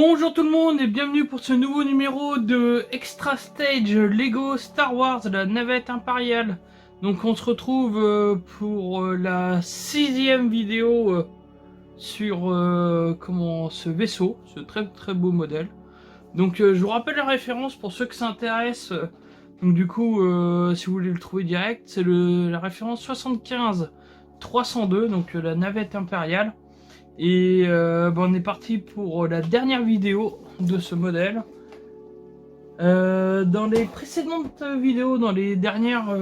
Bonjour tout le monde et bienvenue pour ce nouveau numéro de Extra Stage Lego Star Wars, la navette impériale. Donc on se retrouve pour la 6e vidéo sur ce vaisseau, ce très beau modèle. Donc je vous rappelle la référence pour ceux que ça intéresse. Donc du coup, si vous voulez le trouver direct, c'est la référence 75 302, donc la navette impériale. Et on est parti pour la dernière vidéo de ce modèle. Dans les précédentes vidéos, dans les dernières,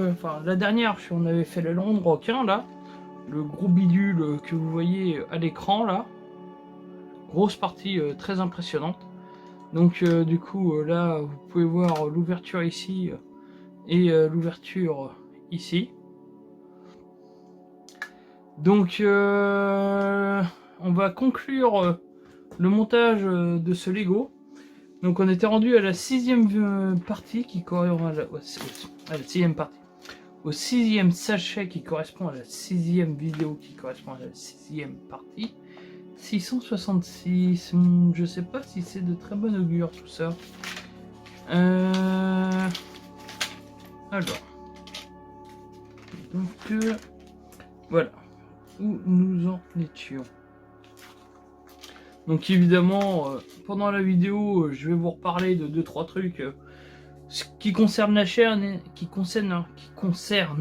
la dernière, on avait fait le Londres requin là, le gros bidule que vous voyez à l'écran là, grosse partie très impressionnante. Donc du coup là, vous pouvez voir l'ouverture ici et l'ouverture ici. Donc on va conclure le montage de ce Lego. Donc on était rendu à la 6e partie qui correspond à la 6e partie. Au 6e sachet qui correspond à la 6e vidéo qui correspond à la 6e partie. 666, je sais pas si c'est de très bon augure tout ça. Alors. Donc voilà où nous en étions. Donc évidemment, pendant la vidéo, je vais vous reparler de 2-3 trucs qui concernent la chaîne, qui concernent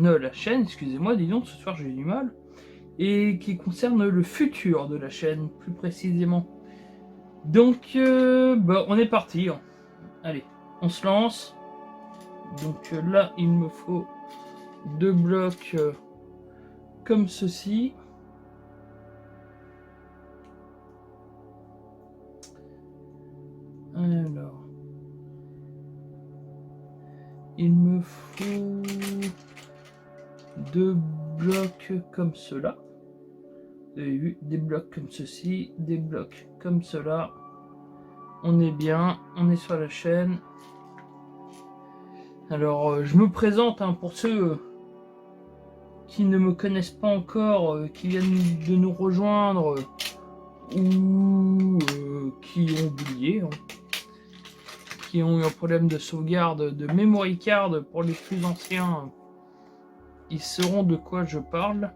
la chaîne, excusez-moi, dis donc, ce soir j'ai du mal, et qui concerne le futur de la chaîne, plus précisément. Donc, on est parti. Hein. Allez, on se lance. Donc là, il me faut 2 blocs comme ceci. Alors, il me faut 2 blocs comme cela. Vous avez vu, des blocs comme ceci, des blocs comme cela. On est bien, on est sur la chaîne. Alors, je me présente hein, pour ceux qui ne me connaissent pas encore, qui viennent de nous rejoindre ou qui ont oublié. Hein. Qui ont eu un problème de sauvegarde de memory card pour les plus anciens, ils sauront de quoi je parle.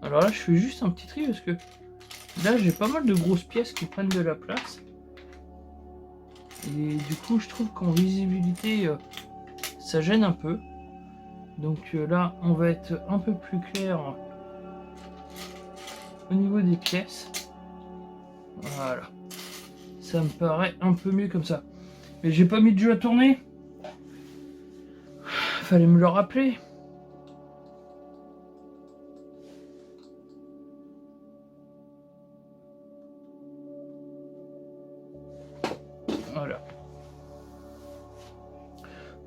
Alors là, je fais juste un petit tri parce que là, j'ai pas mal de grosses pièces qui prennent de la place. Et du coup, je trouve qu'en visibilité, ça gêne un peu. Donc là, on va être un peu plus clair au niveau des pièces. Voilà. Ça me paraît un peu mieux comme ça. Mais j'ai pas mis de jeu à tourner. Fallait me le rappeler. Voilà.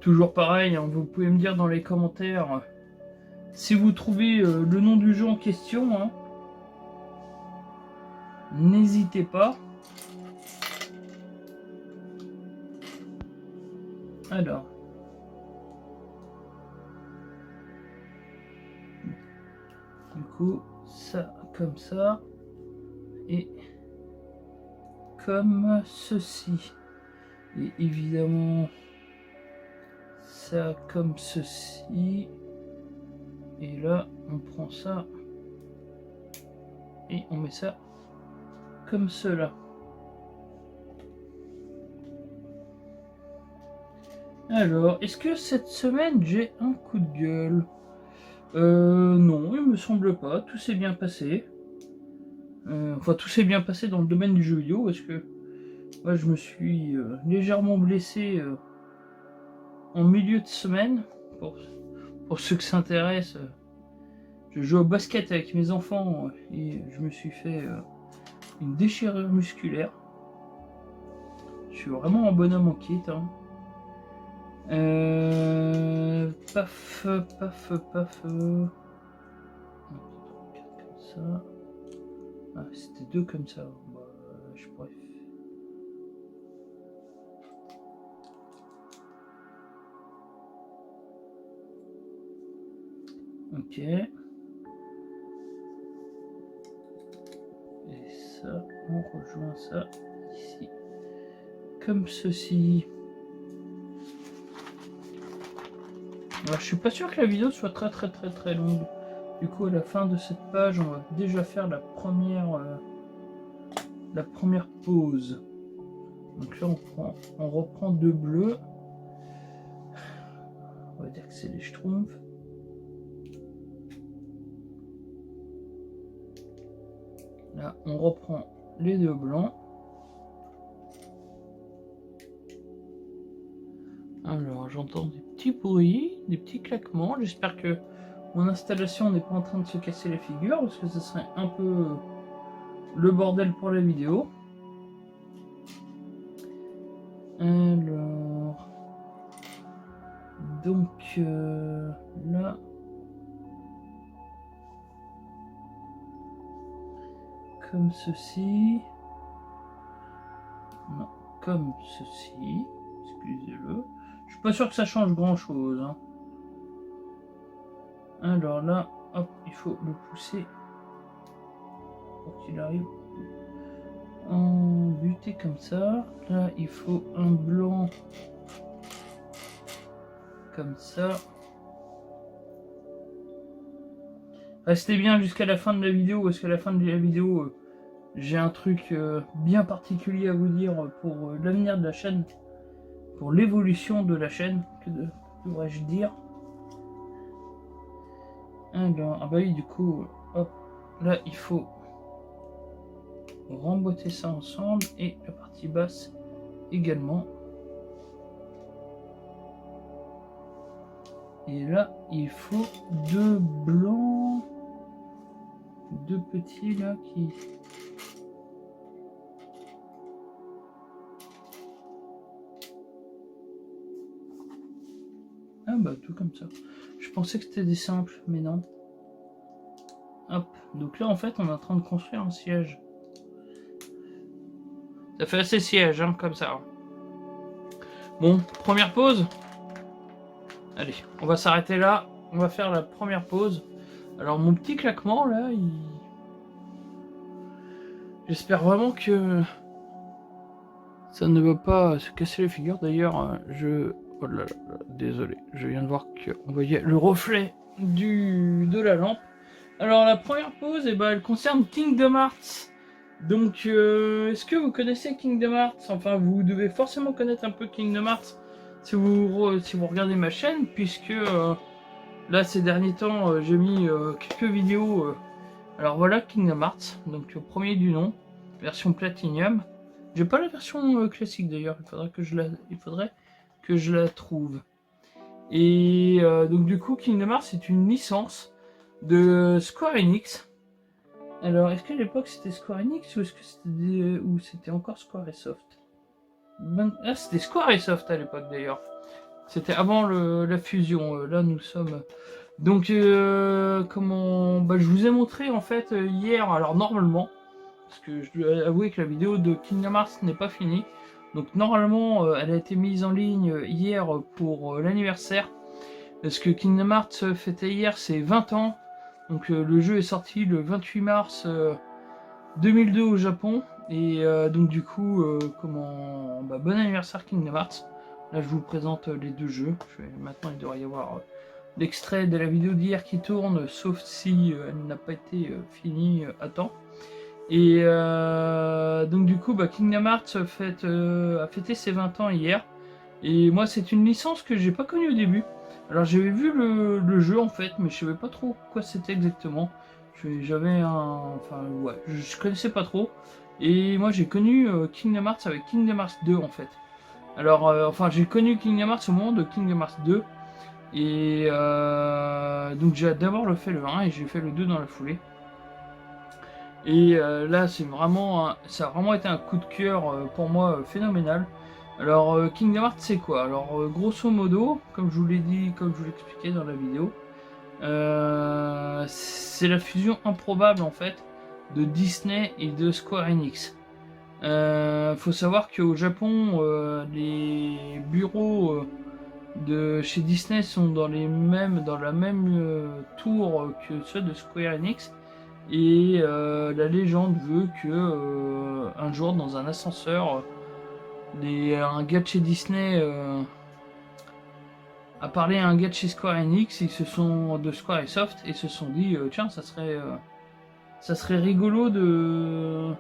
Toujours pareil, hein, vous pouvez me dire dans les commentaires si vous trouvez le nom du jeu en question. Hein. N'hésitez pas. Alors. Du coup, ça comme ça. Et comme ceci. Et évidemment, ça comme ceci. Et là, on prend ça. Et on met ça comme cela. Alors, est-ce que cette semaine j'ai un coup de gueule? Non, il me semble pas. Tout s'est bien passé. Enfin, tout s'est bien passé dans le domaine du jeu vidéo parce que moi je me suis légèrement blessé en milieu de semaine. Pour ceux que ça intéresse, je joue au basket avec mes enfants et je me suis fait une déchirure musculaire. Je suis vraiment un bonhomme en kit. Hein. Paf. Comme ça. Ah, c'était 2 comme ça. Bah, je pourrais. Ok. Et ça, on rejoint ça ici. comme ceci. Alors, je suis pas sûr que la vidéo soit très longue. Du coup, à la fin de cette page, on va déjà faire la première pause. Donc là, on reprend 2 bleus. On va dire que c'est les Schtroumpfs. Là, on reprend les 2 blancs. Alors, j'entends des petits bruits, des petits claquements. J'espère que mon installation n'est pas en train de se casser la figure, parce que ce serait un peu le bordel pour la vidéo. Alors... Donc, là... Comme ceci... Non, comme ceci... Excusez-le. Je suis pas sûr que ça change grand-chose. Hein. Alors là, hop, il faut le pousser pour qu'il arrive en butée comme ça. Là, il faut un blanc comme ça. Restez bien jusqu'à la fin de la vidéo, parce qu'à la fin de la vidéo, j'ai un truc bien particulier à vous dire pour l'avenir de la chaîne, pour l'évolution de la chaîne, que devrais-je dire. Alors, ah bah oui, du coup, hop, là, il faut remboîter ça ensemble, et la partie basse également. Et là, il faut 2 blancs, 2 petits là qui... Ah bah tout comme ça. Je pensais que c'était des simples, mais non. Hop, donc là en fait on est en train de construire un siège. Ça fait assez siège, hein, comme ça. Bon, première pause. Allez, on va s'arrêter là. On va faire la première pause. Alors mon petit claquement là, j'espère vraiment que ça ne va pas se casser les figures. D'ailleurs, oh là là, désolé, je viens de voir qu'on voyait le reflet de la lampe. Alors la première pause, eh ben, elle concerne Kingdom Hearts. Donc est-ce que vous connaissez Kingdom Hearts? Enfin, vous devez forcément connaître un peu Kingdom Hearts si vous regardez ma chaîne, puisque là ces derniers temps j'ai mis quelques vidéos. Alors voilà Kingdom Hearts, donc premier du nom, version Platinum. J'ai pas la version classique d'ailleurs, il faudrait que je la trouve. Et donc du coup Kingdom Hearts c'est une licence de Square Enix. Alors est-ce qu'à l'époque c'était Square Enix ou est-ce que c'était encore Square et Soft? Ah, c'était Square et Soft à l'époque d'ailleurs. C'était avant la fusion. Là nous sommes... Donc je vous ai montré en fait hier, alors normalement, parce que je dois avouer que la vidéo de Kingdom Hearts n'est pas finie. Donc normalement elle a été mise en ligne hier pour l'anniversaire. Parce que Kingdom Hearts fêtait hier ses 20 ans. Donc le jeu est sorti le 28 mars 2002 au Japon. Et donc du coup, bon anniversaire Kingdom Hearts. Là je vous présente les 2 jeux. Maintenant il devrait y avoir l'extrait de la vidéo d'hier qui tourne, sauf si elle n'a pas été finie à temps. Et donc du coup, Kingdom Hearts a fêté ses 20 ans hier. Et moi c'est une licence que j'ai pas connue au début. Alors j'avais vu le jeu en fait, mais je savais pas trop quoi c'était exactement. Je connaissais pas trop. Et moi j'ai connu Kingdom Hearts avec Kingdom Hearts 2 en fait. Alors j'ai connu Kingdom Hearts au moment de Kingdom Hearts 2. Et donc j'ai d'abord fait le 1 et j'ai fait le 2 dans la foulée. Et là ça a vraiment été un coup de cœur pour moi phénoménal. Alors Kingdom Hearts c'est quoi? Alors grosso modo, comme je vous l'ai dit, comme je vous l'expliquais dans la vidéo, c'est la fusion improbable en fait de Disney et de Square Enix. Faut savoir qu'au Japon, les bureaux de chez Disney sont dans la même tour que ceux de Square Enix. Et la légende veut que un jour dans un ascenseur Un gars de chez Disney a parlé à un gars de chez Square Enix, de Square et Soft, et se sont dit tiens, ça serait rigolo de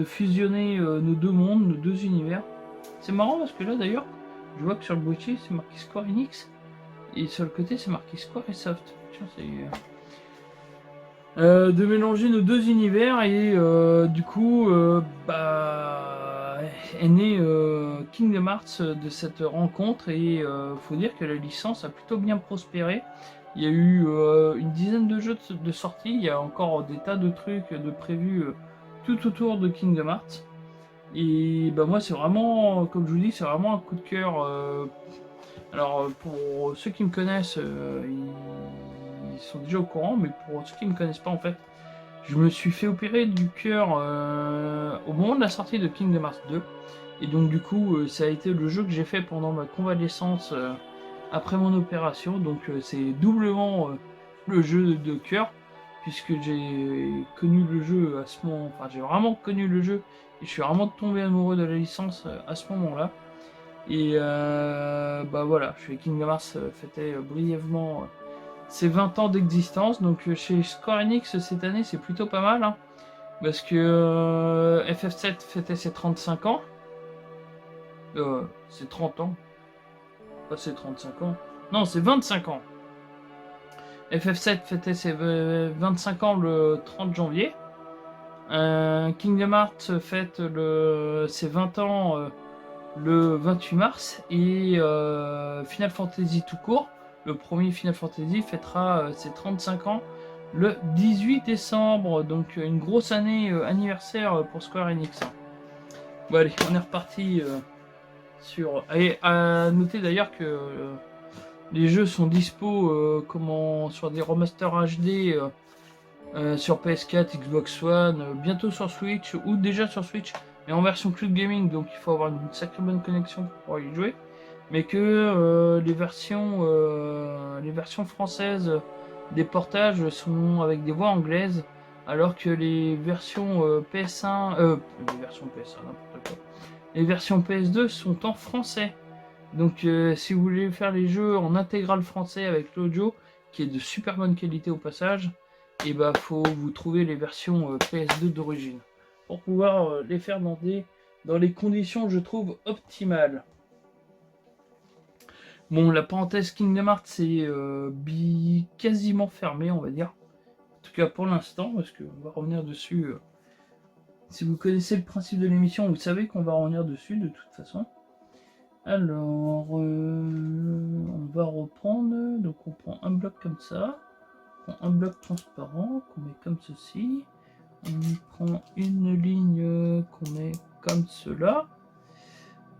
fusionner nos deux mondes, nos deux univers. C'est marrant parce que là d'ailleurs, je vois que sur le boîtier c'est marqué Square Enix et sur le côté c'est marqué Square et Soft. Tiens, c'est de mélanger nos deux univers et du coup est né Kingdom Hearts de cette rencontre et faut dire que la licence a plutôt bien prospéré. Il y a eu une dizaine de jeux de sortie, il y a encore des tas de trucs de prévus tout autour de Kingdom Hearts. Et bah moi c'est vraiment, comme je vous dis, c'est vraiment un coup de cœur. Alors pour ceux qui me connaissent, ils sont déjà au courant, mais pour ceux qui me connaissent pas en fait, je me suis fait opérer du cœur au moment de la sortie de Kingdom Hearts 2. Et donc du coup ça a été le jeu que j'ai fait pendant ma convalescence après mon opération. Donc c'est doublement le jeu de cœur, puisque j'ai connu le jeu à ce moment, enfin j'ai vraiment connu le jeu et je suis vraiment tombé amoureux de la licence à ce moment-là. Et bah voilà, chez Kingdom Hearts fêtait brièvement ses 20 ans d'existence. Donc chez Square Enix cette année c'est plutôt pas mal, hein, parce que FF7 fêtait ses 35 ans. C'est 30 ans. Pas c'est 35 ans. Non, c'est 25 ans. FF7 fêtait ses 25 ans le 30 janvier. Kingdom Hearts fête ses 20 ans le 28 mars. Et Final Fantasy tout court, le premier Final Fantasy, fêtera ses 35 ans le 18 décembre. Donc une grosse année anniversaire pour Square Enix. Bon allez, on est reparti Et à noter d'ailleurs que les jeux sont dispo sur des remasters HD sur PS4, Xbox One, bientôt sur Switch ou déjà sur Switch, mais en version cloud gaming, donc il faut avoir une sacrée bonne connexion pour pouvoir y jouer. Mais que les versions françaises des portages sont avec des voix anglaises, alors que les versions PS1, n'importe quoi, les versions PS2 sont en français. Donc si vous voulez faire les jeux en intégral français avec l'audio, qui est de super bonne qualité au passage, et bah faut vous trouver les versions PS2 d'origine pour pouvoir les faire dans les conditions je trouve optimales. Bon, la parenthèse Kingdom Hearts c'est quasiment fermée, on va dire. En tout cas pour l'instant, parce qu'on va revenir dessus. Si vous connaissez le principe de l'émission, vous savez qu'on va revenir dessus de toute façon. Alors, on va reprendre. Donc on prend un bloc comme ça. On prend un bloc transparent qu'on met comme ceci. On prend une ligne qu'on met comme cela.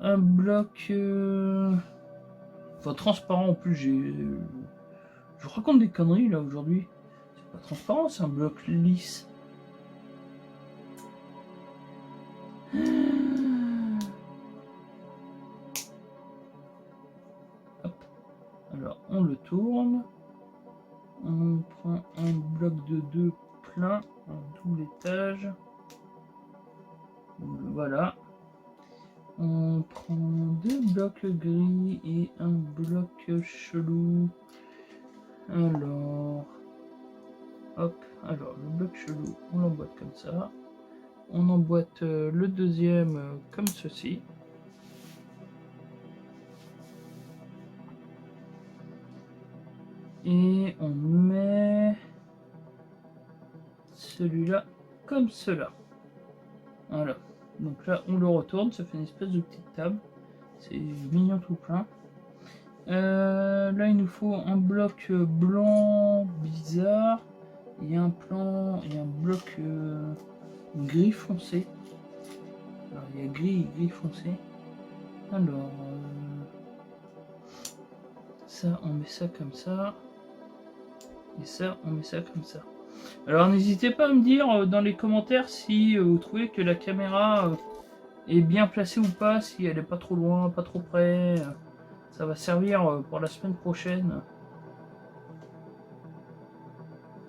Un bloc... Enfin, transparent en plus, je raconte des conneries là aujourd'hui. C'est pas transparent, c'est un bloc lisse. Hop. Alors, on le tourne. On prend un bloc de 2 plein, un double étage. Voilà. On prend 2 blocs gris et un bloc chelou. Alors, hop, alors le bloc chelou, on l'emboîte comme ça. On emboîte le deuxième comme ceci. Et on met celui-là comme cela. Voilà. Donc là, on le retourne, ça fait une espèce de petite table. C'est mignon tout plein. Là, il nous faut un bloc blanc bizarre et un bloc gris foncé. Alors, il y a gris et gris foncé. Alors, ça, on met ça comme ça. Et ça, on met ça comme ça. Alors n'hésitez pas à me dire dans les commentaires si vous trouvez que la caméra est bien placée ou pas, si elle est pas trop loin, pas trop près. Ça va servir pour la semaine prochaine.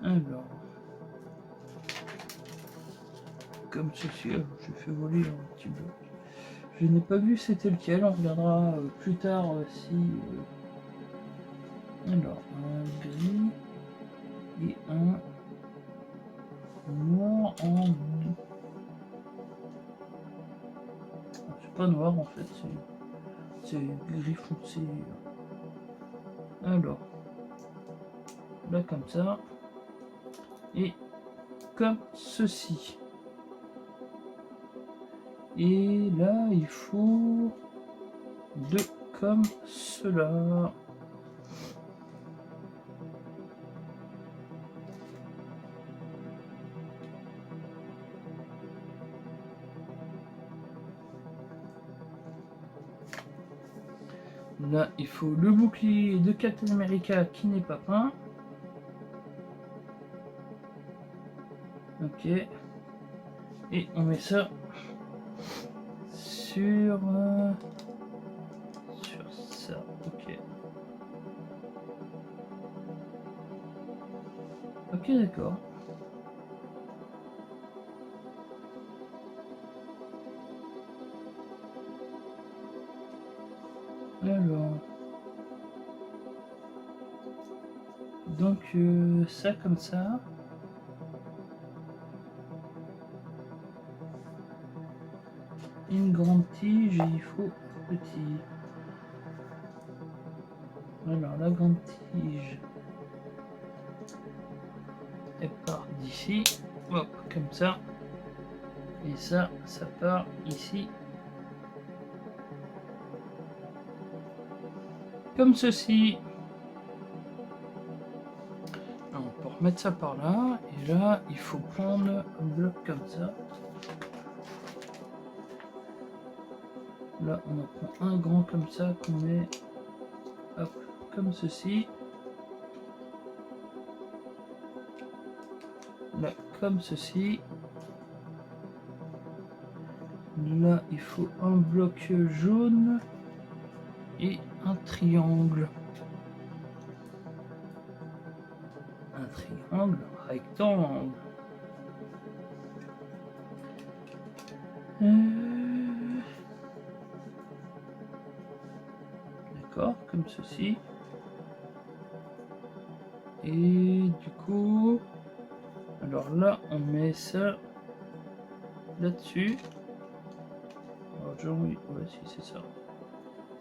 Alors, comme ceci, j'ai fait voler un petit bloc. Je n'ai pas vu c'était lequel, on regardera plus tard si... Alors, un gris et un noir en... C'est pas noir en fait, c'est gris foncé. Alors, là comme ça, et comme ceci. Et là, il faut deux comme cela. Là, il faut le bouclier de Captain America qui n'est pas peint. Ok. Et on met ça sur ça. Ok. Ok, d'accord. Alors. Donc, ça comme ça. Une grande tige et il faut petit. Alors, la grande tige. Elle part d'ici. Hop, comme ça. Et ça part ici. Comme ceci. Alors, on peut remettre ça par là. Et là, il faut prendre un bloc comme ça. Là, on en prend un grand comme ça qu'on met hop, comme ceci. Là, comme ceci. Là, il faut un bloc jaune et un triangle. Un triangle rectangle. D'accord, comme ceci. Et du coup, alors là, on met ça là-dessus. Alors, genre, oui, ouais, si c'est ça.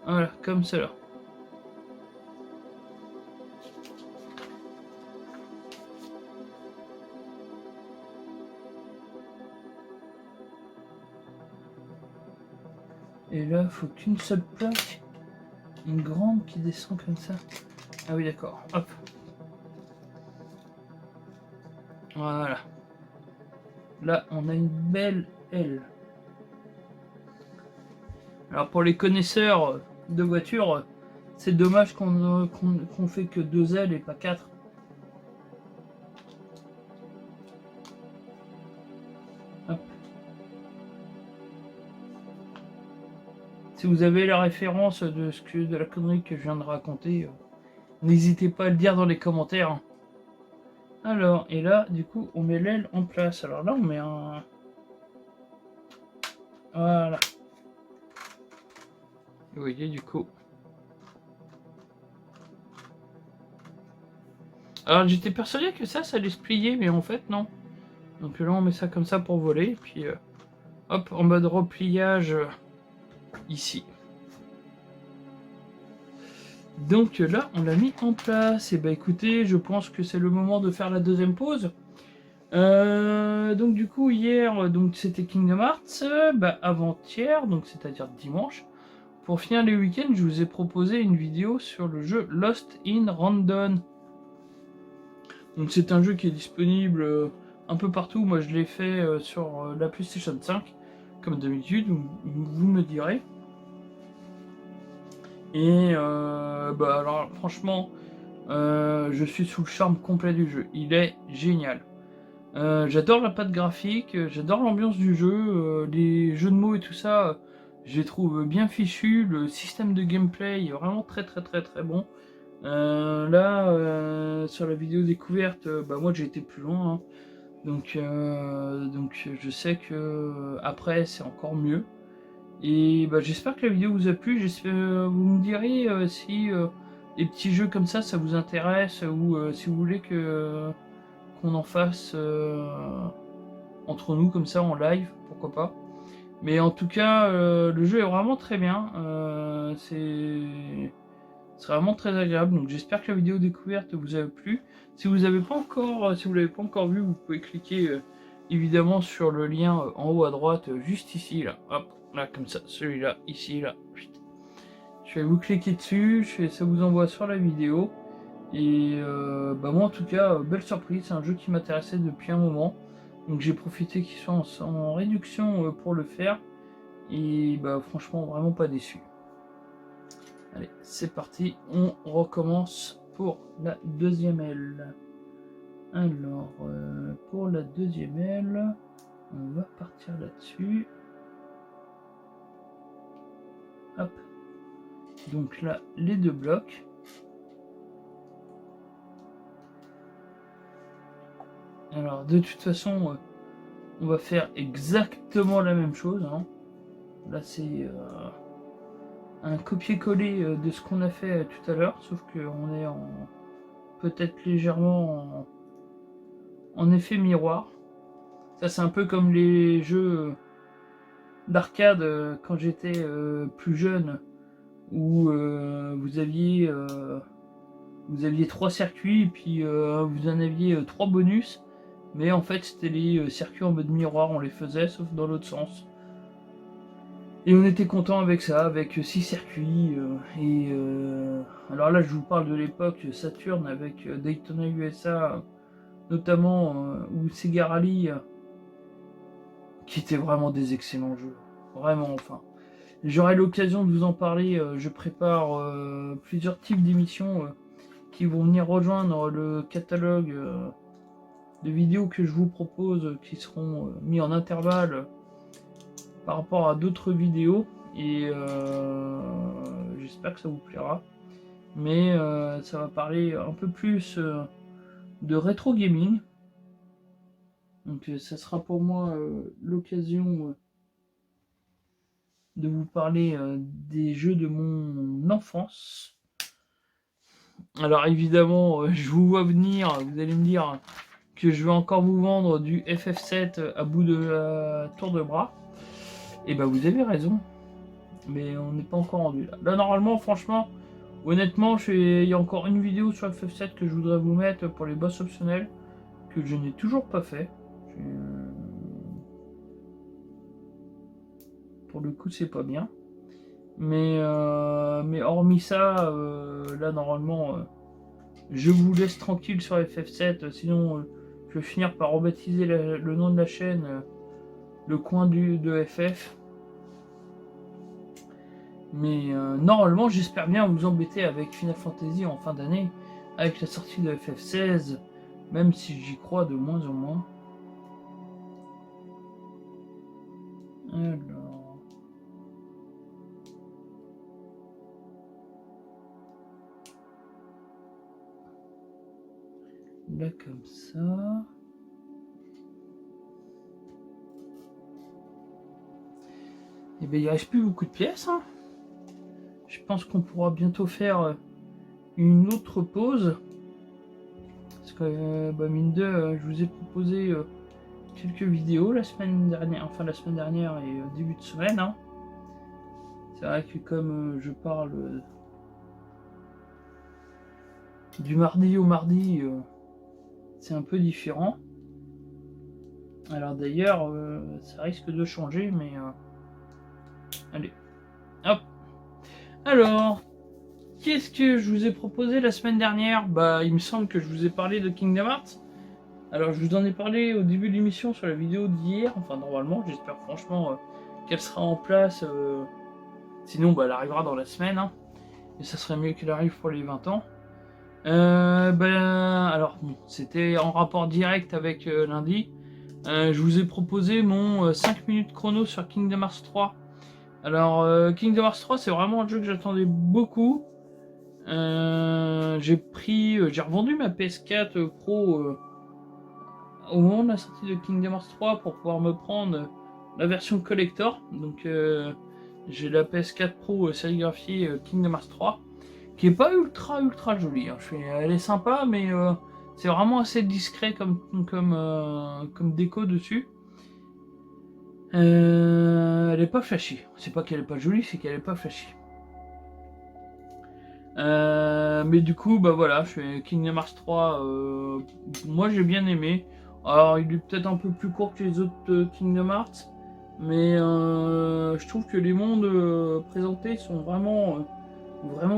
Voilà, comme cela. Et là, il faut qu'une seule plaque, une grande qui descend comme ça. Ah oui, d'accord. Hop. Voilà. Là, on a une belle aile. Alors pour les connaisseurs de voitures, c'est dommage qu'on fait que 2 ailes et pas 4. Hop. Si vous avez la référence de la connerie que je viens de raconter, n'hésitez pas à le dire dans les commentaires. Alors, et là, du coup, on met l'aile en place. Alors là, on met un... Voilà. Vous voyez, du coup. Alors, j'étais persuadé que ça allait se plier, mais en fait, non. Donc là, on met ça comme ça pour voler. Et puis, hop, en mode repliage, ici. Donc là, on l'a mis en place. Et bah écoutez, je pense que c'est le moment de faire la deuxième pause. Donc du coup, hier, donc c'était Kingdom Hearts. Avant-hier, donc c'est-à-dire dimanche. Pour finir les week-ends, je vous ai proposé une vidéo sur le jeu Lost in Random. Donc c'est un jeu qui est disponible un peu partout. Moi, je l'ai fait sur la PlayStation 5, comme d'habitude. Vous me direz. Et alors franchement, je suis sous le charme complet du jeu. Il est génial. J'adore la patte graphique, j'adore l'ambiance du jeu, les jeux de mots et tout ça, je les trouve bien fichus. Le système de gameplay est vraiment très bon. Là, sur la vidéo découverte, moi j'ai été plus loin, hein. Donc je sais que après c'est encore mieux. Et bah, j'espère que la vidéo vous a plu. Vous me direz si les petits jeux comme ça vous intéresse, ou si vous voulez qu'on en fasse entre nous comme ça en live, pourquoi pas. Mais en tout cas, le jeu est vraiment très bien. C'est vraiment très agréable. Donc j'espère que la vidéo découverte vous a plu. Si vous l'avez pas encore vu, vous pouvez cliquer évidemment sur le lien en haut à droite, juste ici, là. Hop, là comme ça, celui-là, ici, là. Je vais vous cliquer dessus, ça vous envoie sur la vidéo. Et bah moi en tout cas, belle surprise, c'est un jeu qui m'intéressait depuis un moment. Donc j'ai profité qu'ils soient en réduction pour le faire. Et bah franchement vraiment pas déçu. Allez, c'est parti, on recommence pour la deuxième aile. Alors, pour la deuxième aile, on va partir là-dessus. Hop. Donc là, les deux blocs. Alors, de toute façon, on va faire exactement la même chose. Hein. Là, c'est un copier-coller de ce qu'on a fait tout à l'heure, sauf qu'on est peut-être légèrement en effet miroir. Ça, c'est un peu comme les jeux d'arcade quand j'étais plus jeune, où vous aviez 3 circuits et puis vous en aviez 3 bonus, mais en fait c'était les circuits en mode miroir, on les faisait sauf dans l'autre sens. Et on était content avec ça, avec 6 circuits. Alors là, je vous parle de l'époque Saturn avec Daytona USA, notamment, ou Sega Rally, qui étaient vraiment des excellents jeux. Vraiment, enfin. J'aurai l'occasion de vous en parler. Je prépare plusieurs types d'émissions qui vont venir rejoindre le catalogue de vidéos que je vous propose, qui seront mis en intervalle par rapport à d'autres vidéos, et j'espère que ça vous plaira. Mais ça va parler un peu plus de rétro gaming. Donc ça sera pour moi l'occasion de vous parler des jeux de mon enfance. Alors évidemment, je vous vois venir, vous allez me dire que je vais encore vous vendre du FF7 à bout de la tour de bras. Et bah vous avez raison, mais on n'est pas encore rendu là. Là normalement, franchement, honnêtement, il y a encore une vidéo sur FF7 que je voudrais vous mettre pour les boss optionnels, que je n'ai toujours pas fait. Pour le coup, c'est pas bien. Mais hormis ça, là normalement, je vous laisse tranquille sur FF7, sinon je vais finir par rebaptiser le nom de la chaîne, le coin de FF. Mais normalement, j'espère bien vous embêter avec Final Fantasy en fin d'année, avec la sortie de FF16, même si j'y crois de moins en moins. Alors... là comme ça... et bien il reste plus beaucoup de pièces. Hein. Je pense qu'on pourra bientôt faire une autre pause. Parce que, mine de, je vous ai proposé quelques vidéos la semaine dernière, et début de semaine. Hein. C'est vrai que comme je parle du mardi au mardi, c'est un peu différent. Alors d'ailleurs, ça risque de changer, mais... allez, hop. Alors, qu'est-ce que je vous ai proposé la semaine dernière? Bah, il me semble que je vous ai parlé de Kingdom Hearts. Alors, je vous en ai parlé au début de l'émission sur la vidéo d'hier. Enfin, normalement, j'espère franchement qu'elle sera en place. Sinon, bah, elle arrivera dans la semaine. Hein. Et ça serait mieux qu'elle arrive pour les 20 ans. Alors, bon, c'était en rapport direct avec lundi. Je vous ai proposé mon 5 minutes chrono sur Kingdom Hearts 3. Alors, Kingdom Hearts 3, c'est vraiment un jeu que j'attendais beaucoup. J'ai revendu ma PS4 Pro au moment de la sortie de Kingdom Hearts 3 pour pouvoir me prendre la version collector. Donc, J'ai la PS4 Pro sérigraphiée Kingdom Hearts 3, qui est pas ultra jolie. Hein. Elle est sympa, mais c'est vraiment assez discret comme déco dessus. Elle est pas flashy. C'est pas qu'elle est pas jolie, c'est qu'elle est pas flashy. Mais du coup, bah voilà, je fais Kingdom Hearts 3. Moi, j'ai bien aimé. Alors, il est peut-être un peu plus court que les autres Kingdom Hearts, mais je trouve que les mondes présentés sont vraiment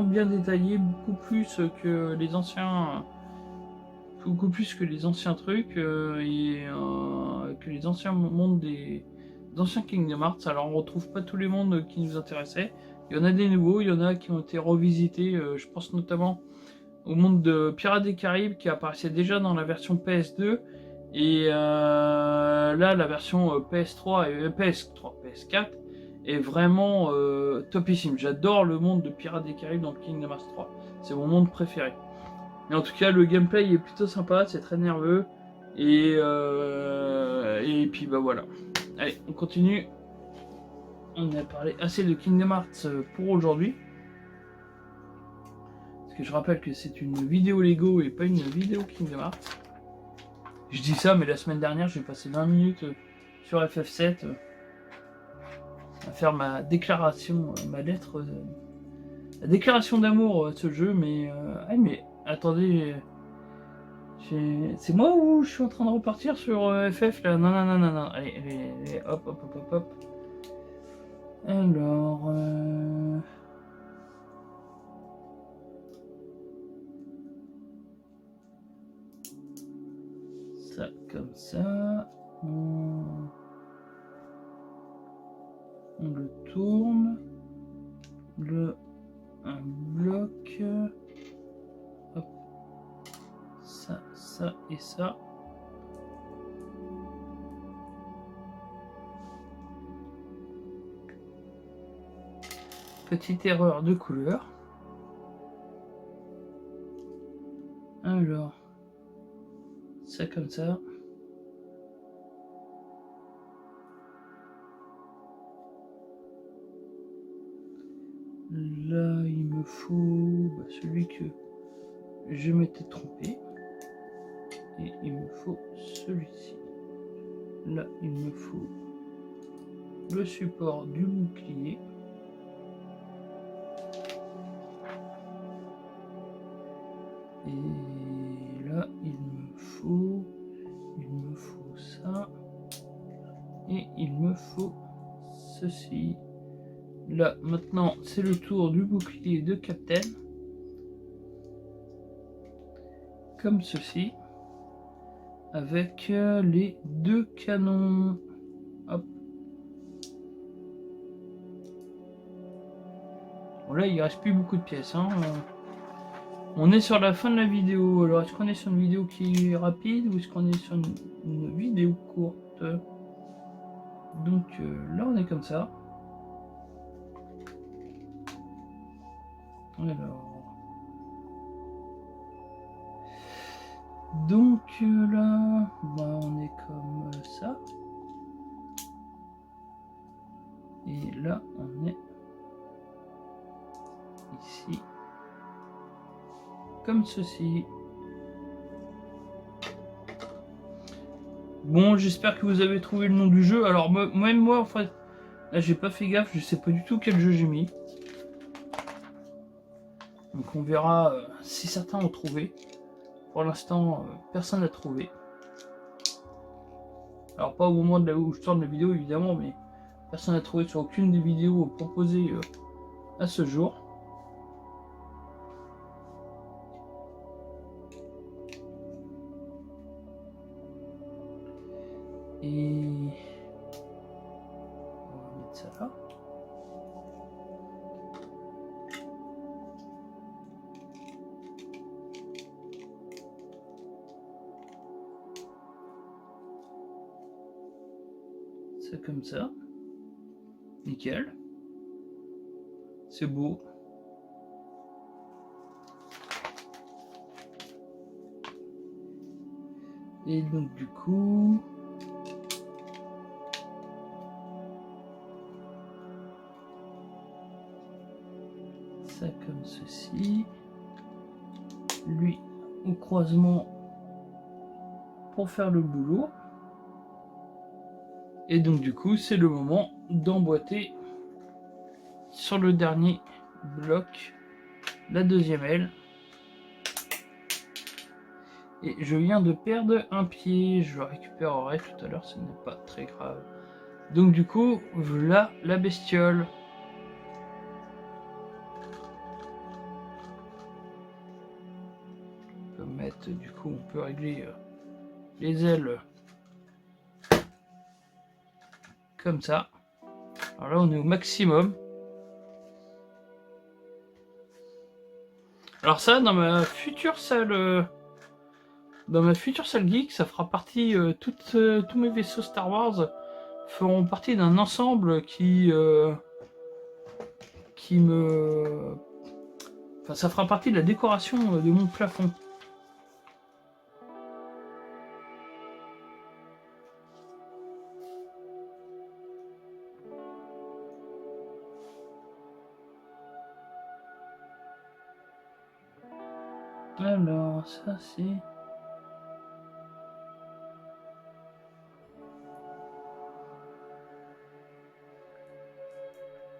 bien détaillés, beaucoup plus que les anciens trucs et que les anciens mondes des anciens Kingdom Hearts. Alors, on retrouve pas tous les mondes qui nous intéressaient. Il y en a des nouveaux, il y en a qui ont été revisités. Je pense notamment au monde de Pirates des Caraïbes qui apparaissait déjà dans la version PS2. Et là, la version PS3 et PS4 est vraiment topissime. J'adore le monde de Pirates des Caraïbes dans le Kingdom Hearts 3. C'est mon monde préféré. Mais en tout cas, le gameplay est plutôt sympa, c'est très nerveux. Et puis bah voilà. Allez, on continue. On a parlé assez de Kingdom Hearts pour aujourd'hui. Parce que je rappelle que c'est une vidéo Lego et pas une vidéo Kingdom Hearts. Je dis ça, mais la semaine dernière, j'ai passé 20 minutes sur FF7 à faire ma déclaration, la déclaration d'amour à ce jeu. Mais attendez, c'est moi ou je suis en train de repartir sur FF là? Non. Allez, hop. Alors, ça comme ça, on le tourne, un bloc, hop, ça et ça. Petite erreur de couleur. Alors, ça comme ça. Là, il me faut celui que je m'étais trompé. Et il me faut celui-ci. Là, il me faut le support du bouclier. Et là, il me faut ça. Et il me faut ceci. Là, maintenant, c'est le tour du bouclier de Captain. Comme ceci. Avec les deux canons. Hop. Bon, là, il reste plus beaucoup de pièces. Hein. On est sur la fin de la vidéo. Alors, est-ce qu'on est sur une vidéo qui est rapide ou est-ce qu'on est sur une vidéo courte? Donc, là, on est comme ça. Alors. Donc, là, on est comme ça. Et là, on est ici. Comme ceci. Bon, j'espère que vous avez trouvé le nom du jeu. Alors, même moi, en fait, là, j'ai pas fait gaffe. Je sais pas du tout quel jeu j'ai mis. Donc, on verra si certains ont trouvé. Pour l'instant, personne n'a trouvé. Alors, pas au moment de là où je tourne la vidéo, évidemment, mais personne n'a trouvé sur aucune des vidéos proposées à ce jour. Et on va mettre ça là. Ça comme ça. Nickel. C'est beau. Et donc du coup... au croisement pour faire le boulot. Et donc du coup c'est le moment d'emboîter sur le dernier bloc la deuxième aile. Et je viens de perdre un pied, je le récupérerai tout à l'heure, ce n'est pas très grave. Donc du coup, voilà la bestiole. On peut mettre, du coup, on peut régler les ailes comme ça. Alors là, on est au maximum. Alors ça, dans ma future salle geek, ça fera partie, tous mes vaisseaux Star Wars feront partie d'un ensemble qui me... Enfin, ça fera partie de la décoration de mon plafond. Alors, ça c'est...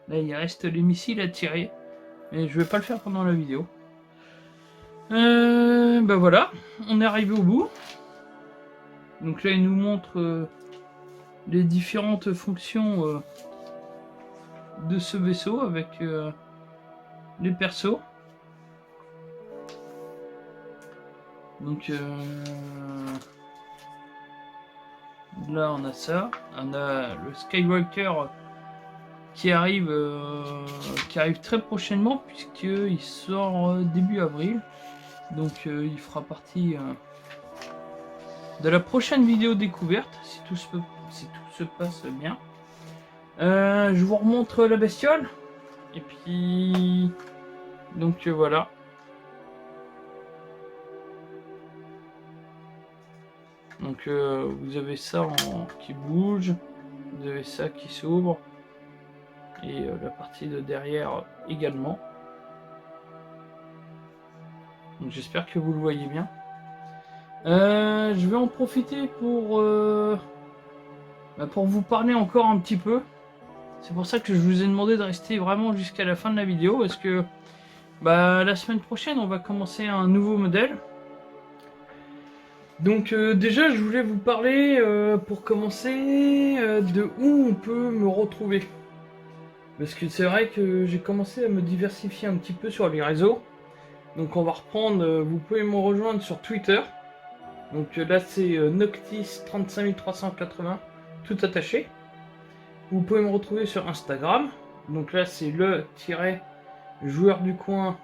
Là, il reste les missiles à tirer. Mais je vais pas le faire pendant la vidéo. Ben voilà, on est arrivé au bout. Donc là, il nous montre les différentes fonctions de ce vaisseau avec les persos. Donc là, on a ça. On a le Skywalker qui arrive très prochainement puisqu'il sort début avril. Donc il fera partie de la prochaine vidéo découverte si tout se passe bien. Je vous remontre la bestiole et puis donc voilà. Donc vous avez ça qui bouge, vous avez ça qui s'ouvre et la partie de derrière également. Donc j'espère que vous le voyez bien. Je vais en profiter pour vous parler encore un petit peu. C'est pour ça que je vous ai demandé de rester vraiment jusqu'à la fin de la vidéo parce que la semaine prochaine on va commencer un nouveau modèle. Donc déjà je voulais vous parler pour commencer de où on peut me retrouver. Parce que c'est vrai que j'ai commencé à me diversifier un petit peu sur les réseaux. Donc on va reprendre, vous pouvez me rejoindre sur Twitter. Donc là c'est Noctis 35380, tout attaché. Vous pouvez me retrouver sur Instagram. Donc là c'est le-joueur du coin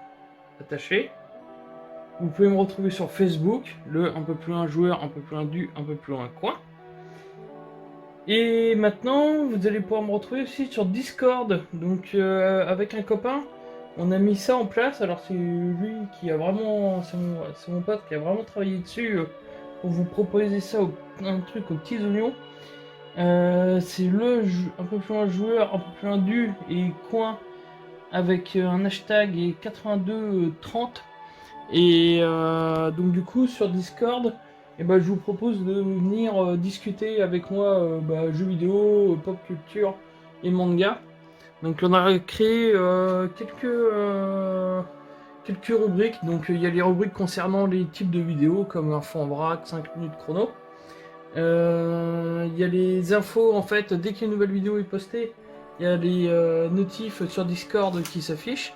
attaché. Vous pouvez me retrouver sur Facebook, le un peu plus loin joueur, un peu plus loin du, un peu plus loin coin. Et maintenant, vous allez pouvoir me retrouver aussi sur Discord. Donc avec un copain, on a mis ça en place. Alors c'est lui qui a vraiment, c'est mon pote qui a vraiment travaillé dessus pour vous proposer ça, un truc aux petits oignons. C'est un peu plus loin joueur, un peu plus loin du et coin avec un hashtag et 8230. Et donc du coup sur Discord, je vous propose de venir discuter avec moi jeux vidéo, pop culture et manga. Donc on a créé quelques rubriques. Donc il y a les rubriques concernant les types de vidéos comme info en vrac, 5 minutes chrono. Il y a les infos en fait, dès qu'une nouvelle vidéo est postée, il y a les notifs sur Discord qui s'affichent.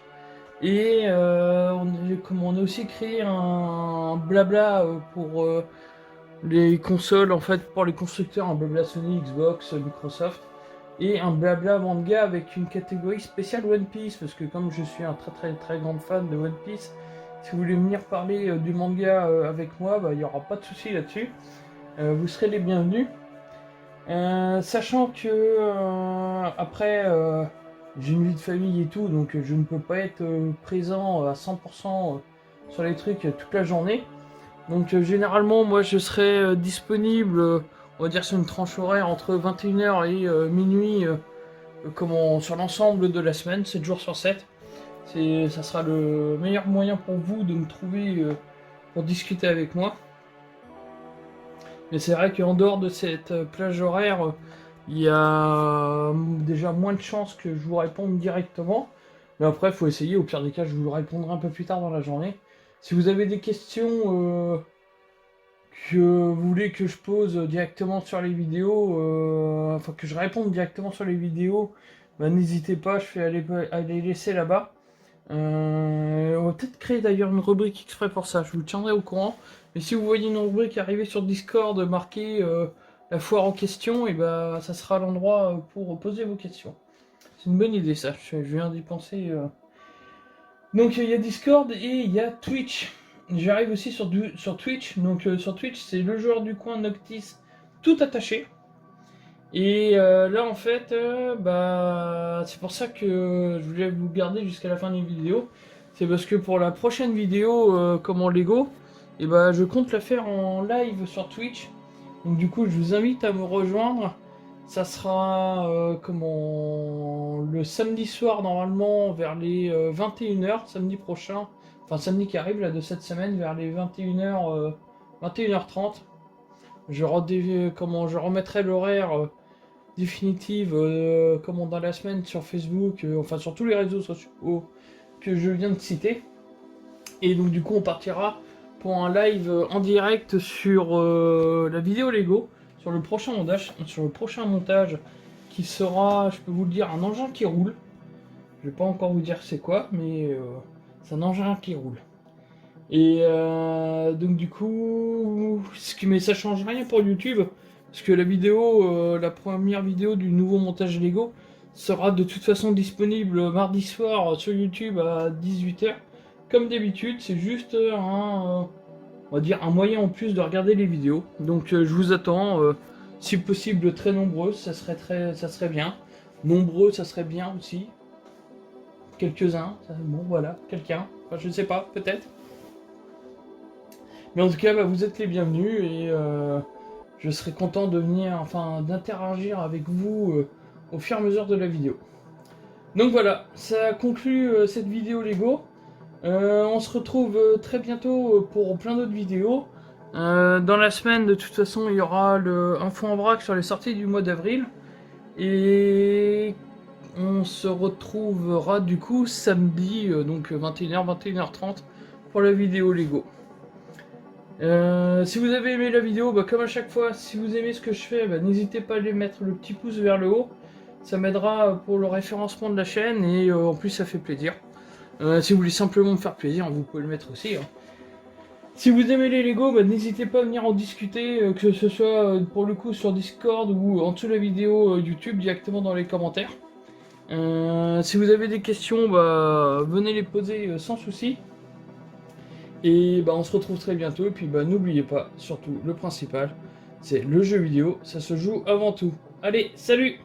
Et on a aussi créé un blabla pour les consoles, en fait, pour les constructeurs, un blabla Sony, Xbox, Microsoft, et un blabla manga avec une catégorie spéciale One Piece, parce que comme je suis un très grand fan de One Piece, si vous voulez venir parler du manga avec moi, il n'y aura pas de souci là-dessus. Vous serez les bienvenus. Sachant que après j'ai une vie de famille et tout, donc je ne peux pas être présent à 100% sur les trucs toute la journée. Donc généralement moi je serai disponible, on va dire sur une tranche horaire entre 21h et minuit sur l'ensemble de la semaine, 7 jours sur 7. Ça sera le meilleur moyen pour vous de me trouver pour discuter avec moi. Mais c'est vrai qu'en dehors de cette plage horaire, il y a déjà moins de chances que je vous réponde directement. Mais après, il faut essayer. Au pire des cas, je vous répondrai un peu plus tard dans la journée. Si vous avez des questions que vous voulez que je pose directement sur les vidéos, enfin que je réponde directement sur les vidéos, bah, n'hésitez pas, je vais aller laisser là-bas. On va peut-être créer d'ailleurs une rubrique exprès pour ça, je vous tiendrai au courant. Mais si vous voyez une rubrique arriver sur Discord marquée la foire en question, et bah ça sera l'endroit pour poser vos questions. C'est une bonne idée ça, je viens d'y penser. Donc il y a Discord et il y a Twitch. J'arrive aussi sur Twitch. Donc sur Twitch, c'est le joueur du coin Noctis tout attaché. Et là en fait, bah c'est pour ça que je voulais vous garder jusqu'à la fin des vidéos. C'est parce que pour la prochaine vidéo, comment Lego, et bah je compte la faire en live sur Twitch. Donc du coup, je vous invite à me rejoindre. Ça sera le samedi soir normalement vers les 21h, samedi prochain, enfin samedi qui arrive là de cette semaine vers les 21h, 21h30. Je remettrai l'horaire définitive dans la semaine sur Facebook, enfin sur tous les réseaux sociaux que je viens de citer. Et donc du coup on partira pour un live en direct sur la vidéo Lego. Sur le prochain montage, qui sera, je peux vous le dire, un engin qui roule. Je vais pas encore vous dire c'est quoi, mais c'est un engin qui roule. Et donc du coup, mais ça change rien pour YouTube, parce que la première vidéo du nouveau montage Lego sera de toute façon disponible mardi soir sur YouTube à 18h. Comme d'habitude, c'est juste on va dire un moyen en plus de regarder les vidéos. Donc je vous attends, si possible très nombreux, ça serait bien. Nombreux, ça serait bien aussi. Quelques-uns, bon voilà, quelqu'un, enfin je ne sais pas, peut-être. Mais en tout cas, bah, vous êtes les bienvenus et je serai content de venir, enfin d'interagir avec vous au fur et à mesure de la vidéo. Donc voilà, ça conclut cette vidéo Lego. On se retrouve très bientôt pour plein d'autres vidéos. Dans la semaine, de toute façon, il y aura le info en vrac sur les sorties du mois d'avril. Et on se retrouvera du coup samedi, donc 21h, 21h30 pour la vidéo Lego. Si vous avez aimé la vidéo, bah, comme à chaque fois, si vous aimez ce que je fais, bah, n'hésitez pas à aller mettre le petit pouce vers le haut. Ça m'aidera pour le référencement de la chaîne et en plus ça fait plaisir. Si vous voulez simplement me faire plaisir, vous pouvez le mettre aussi. Si vous aimez les Lego, bah, n'hésitez pas à venir en discuter, que ce soit pour le coup sur Discord ou en dessous de la vidéo YouTube, directement dans les commentaires. Si vous avez des questions, bah, venez les poser sans souci. Et bah, on se retrouve très bientôt. Et puis bah, n'oubliez pas, surtout le principal, c'est le jeu vidéo, ça se joue avant tout. Allez, salut!